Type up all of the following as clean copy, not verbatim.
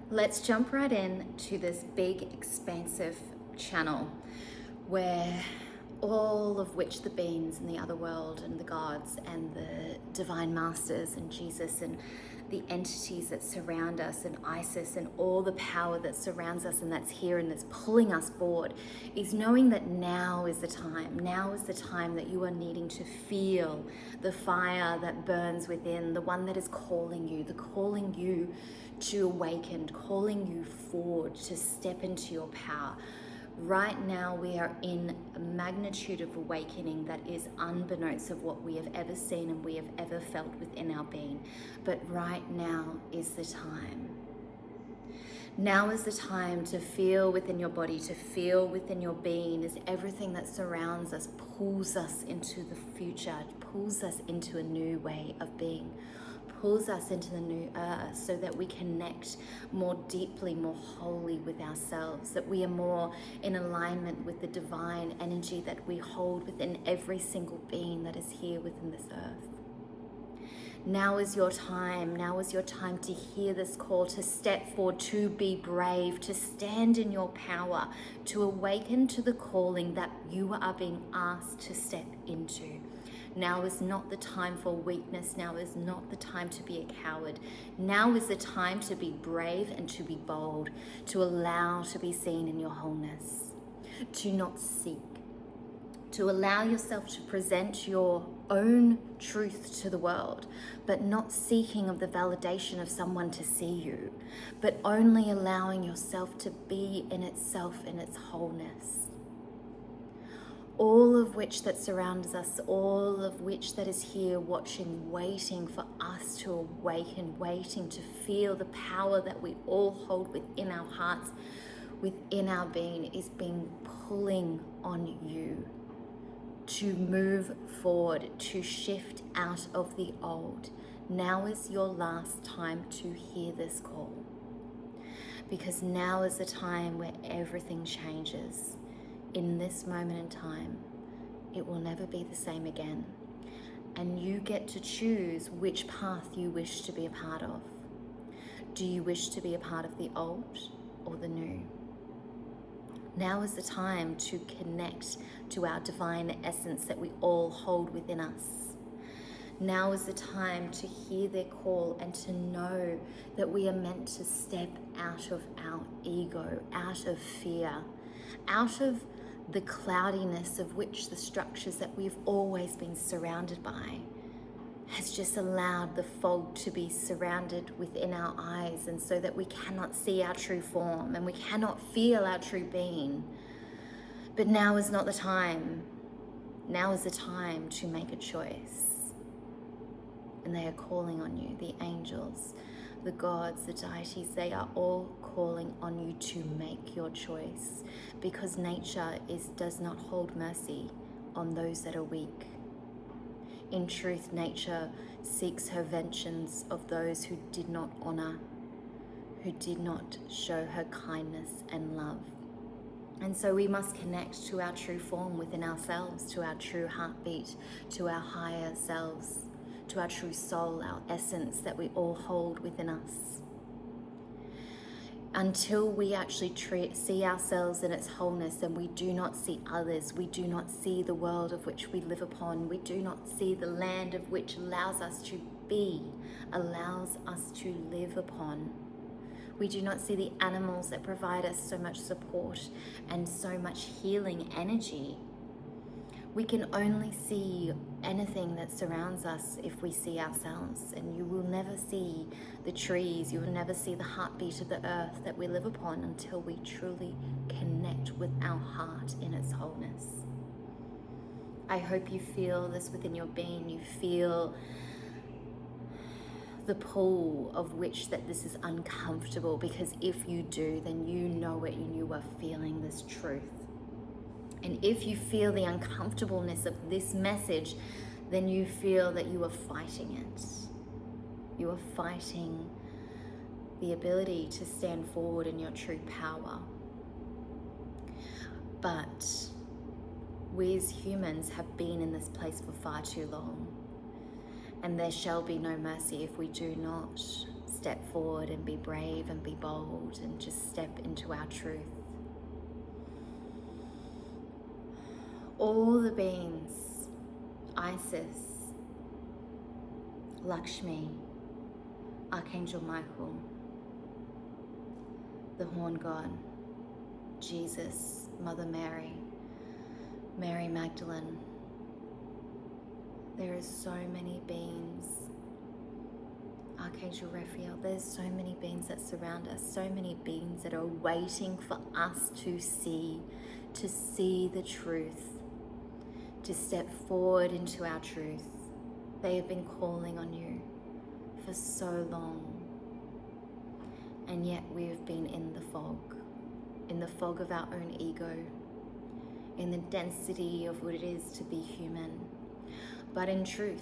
Let's jump right in to this big, expansive channel where all of which the beings in the other world and the gods and the divine masters and Jesus and the entities that surround us and Isis and all the power that surrounds us and that's here and that's pulling us forward is knowing that now is the time. Now is the time that you are needing to feel the fire that burns within, the one that is calling you to awaken, calling you forward, to step into your power. Right now we are in a magnitude of awakening that is unbeknownst of what we have ever seen and we have ever felt within our being. But right now is the time. Now is the time to feel within your body, to feel within your being as everything that surrounds us pulls us into the future, pulls us into a new way of being, pulls us into the new earth so that we connect more deeply, more wholly with ourselves, that we are more in alignment with the divine energy that we hold within every single being that is here within this earth. Now is your time. Now is your time to hear this call, to step forward, to be brave, to stand in your power, to awaken to the calling that you are being asked to step into. Now is not the time for weakness. Now is not the time to be a coward. Now is the time to be brave and to be bold, to allow to be seen in your wholeness, to not seek, to allow yourself to present your own truth to the world, but not seeking of the validation of someone to see you, but only allowing yourself to be in itself, in its wholeness. All of which that surrounds us, all of which that is here watching, waiting for us to awaken, waiting to feel the power that we all hold within our hearts, within our being, is being pulling on you to move forward, to shift out of the old. Now is your last time to hear this call, because now is the time where everything changes. In this moment in time, it will never be the same again. And you get to choose which path you wish to be a part of. Do you wish to be a part of the old or the new? Now is the time to connect to our divine essence that we all hold within us. Now is the time to hear their call and to know that we are meant to step out of our ego, out of fear, out of the cloudiness of which the structures that we've always been surrounded by has just allowed the fog to be surrounded within our eyes, and so that we cannot see our true form and we cannot feel our true being. But now is not the time. Now is the time to make a choice. And they are calling on you, the angels, the gods, the deities, they are all calling on you to make your choice, because nature does not hold mercy on those that are weak. In truth, nature seeks her vengeance of those who did not honor, who did not show her kindness and love. And so we must connect to our true form within ourselves, to our true heartbeat, to our higher selves, to our true soul, our essence that we all hold within us. Until we actually see ourselves in its wholeness and we do not see others, we do not see the world of which we live upon, we do not see the land of which allows us to be, allows us to live upon. We do not see the animals that provide us so much support and so much healing energy. We can only see anything that surrounds us if we see ourselves, and you will never see the trees, you will never see the heartbeat of the earth that we live upon until we truly connect with our heart in its wholeness. I hope you feel this within your being. You feel the pull of which that this is uncomfortable, because if you do, then you know it and you are feeling this truth. And if you feel the uncomfortableness of this message, then you feel that you are fighting it. You are fighting the ability to stand forward in your true power. But we as humans have been in this place for far too long. And there shall be no mercy if we do not step forward and be brave and be bold and just step into our truth. All the beings, Isis, Lakshmi, Archangel Michael, the Horn God, Jesus, Mother Mary, Mary Magdalene. There are so many beings. Archangel Raphael, there's so many beings that surround us, so many beings that are waiting for us to see the truth, to step forward into our truth. They have been calling on you for so long, and yet we have been in the fog of our own ego, in the density of what it is to be human. But in truth,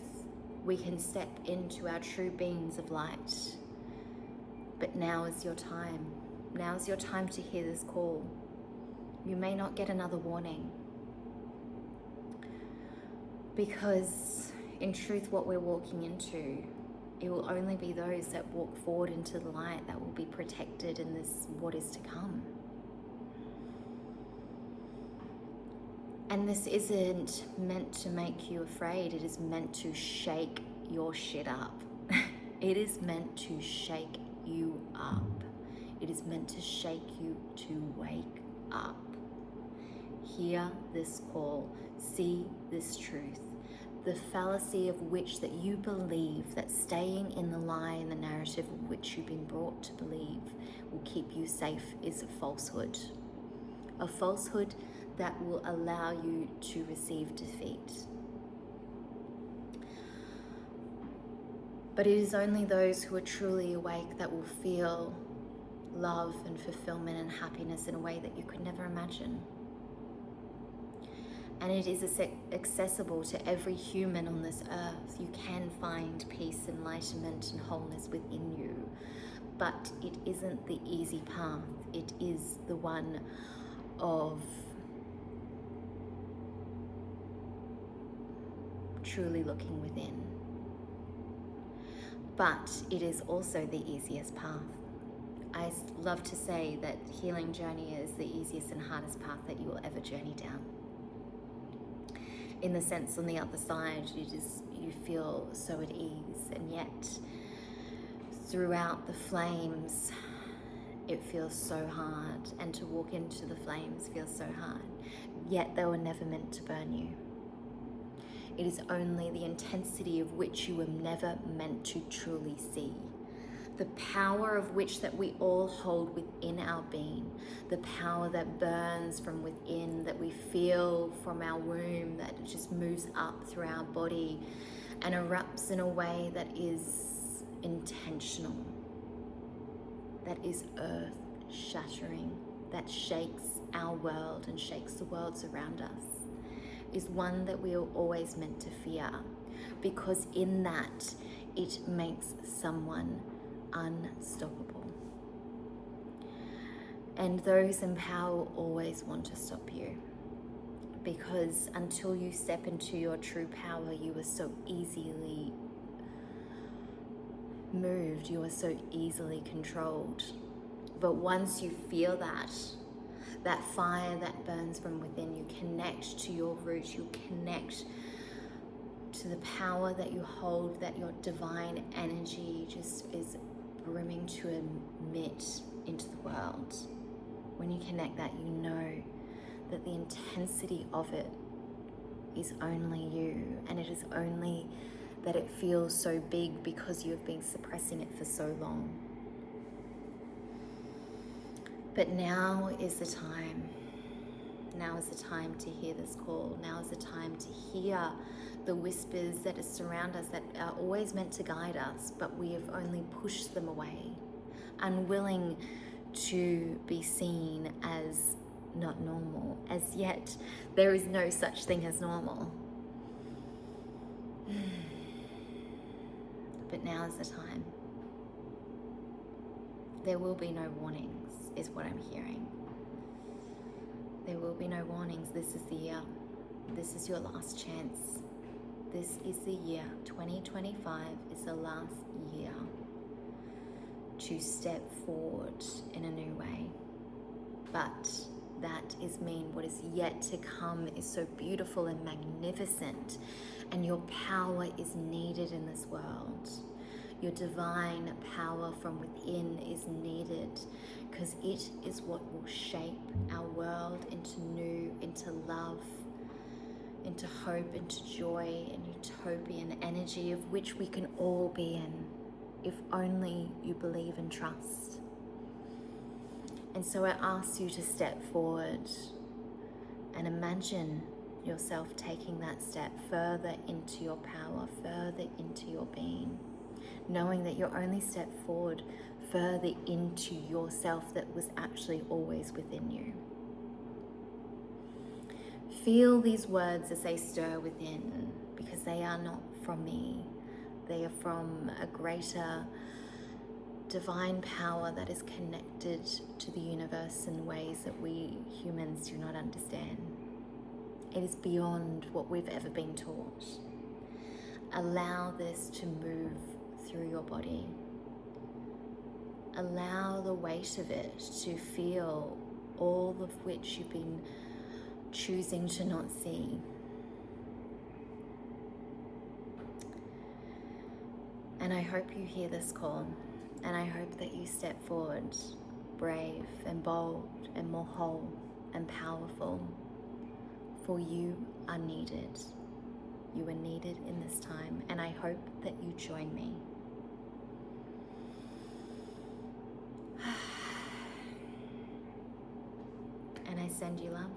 we can step into our true beings of light. But now is your time. Now is your time to hear this call. You may not get another warning, because in truth, what we're walking into, it will only be those that walk forward into the light that will be protected in this what is to come. And this isn't meant to make you afraid. It is meant to shake your shit up. It is meant to shake you up. It is meant to shake you to wake up. Hear this call. See this truth. The fallacy of which that you believe, that staying in the lie and the narrative of which you've been brought to believe will keep you safe, is a falsehood. A falsehood that will allow you to receive defeat. But it is only those who are truly awake that will feel love and fulfillment and happiness in a way that you could never imagine. And it is accessible to every human on this earth. You can find peace, enlightenment, and wholeness within you. But it isn't the easy path. It is the one of truly looking within. But it is also the easiest path. I love to say that healing journey is the easiest and hardest path that you will ever journey down. In the sense, on the other side, you feel so at ease, and yet throughout the flames, it feels so hard, and to walk into the flames feels so hard. Yet they were never meant to burn you. It is only the intensity of which you were never meant to truly see. The power of which that we all hold within our being, the power that burns from within, that we feel from our womb, that it just moves up through our body and erupts in a way that is intentional, that is earth-shattering, that shakes our world and shakes the worlds around us, is one that we are always meant to fear, because in that it makes someone unstoppable. And those in power always want to stop you, because until you step into your true power, you are so easily moved, you are so easily controlled. But once you feel that fire that burns from within, you connect to your roots, you connect to the power that you hold, that your divine energy just is brimming to emit into the world. When you connect that, you know that the intensity of it is only you, and it is only that it feels so big because you have been suppressing it for so long. But now is the time. Now is the time to hear this call. Now is the time to hear the whispers that surround us, that are always meant to guide us, but we have only pushed them away, unwilling to be seen as not normal. As yet, there is no such thing as normal. But now is the time. There will be no warnings, is what I'm hearing. There will be no warnings. This is the year. This is your last chance. This is the year. 2025 is the last year to step forward in a new way. But that is mean what is yet to come is so beautiful and magnificent, and your power is needed in this world. Your divine power from within is needed, because it is what will shape our world into new, into love, into hope, into joy and utopian energy of which we can all be in, if only you believe and trust. And so I ask you to step forward and imagine yourself taking that step further into your power, further into your being, knowing that you're only step forward further into yourself that was actually always within you. Feel these words as they stir within, because they are not from me. They are from a greater divine power that is connected to the universe in ways that we humans do not understand. It is beyond what we've ever been taught. Allow this to move through your body. Allow the weight of it to feel all of which you've been choosing to not see. And I hope you hear this call, and I hope that you step forward brave and bold and more whole and powerful, for you are needed. You are needed in this time, and I hope that you join me. And I send you love.